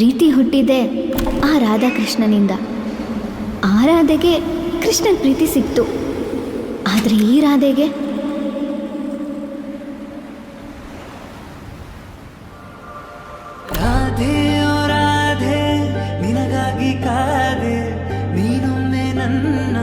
ಪ್ರೀತಿ ಹುಟ್ಟಿದೆ ಆ ರಾಧಾಕೃಷ್ಣನಿಂದ. ಆ ರಾಧೆಗೆ ಕೃಷ್ಣನ ಪ್ರೀತಿ ಸಿಕ್ತು, ಆದರೆ ಈ ರಾಧೆಗೆ ರಾಧೆ ಓ ರಾಧೆ ನಿನಗಾಗಿ ಕಾದೆ ನೀನೊಮ್ಮೆ ನನ್ನ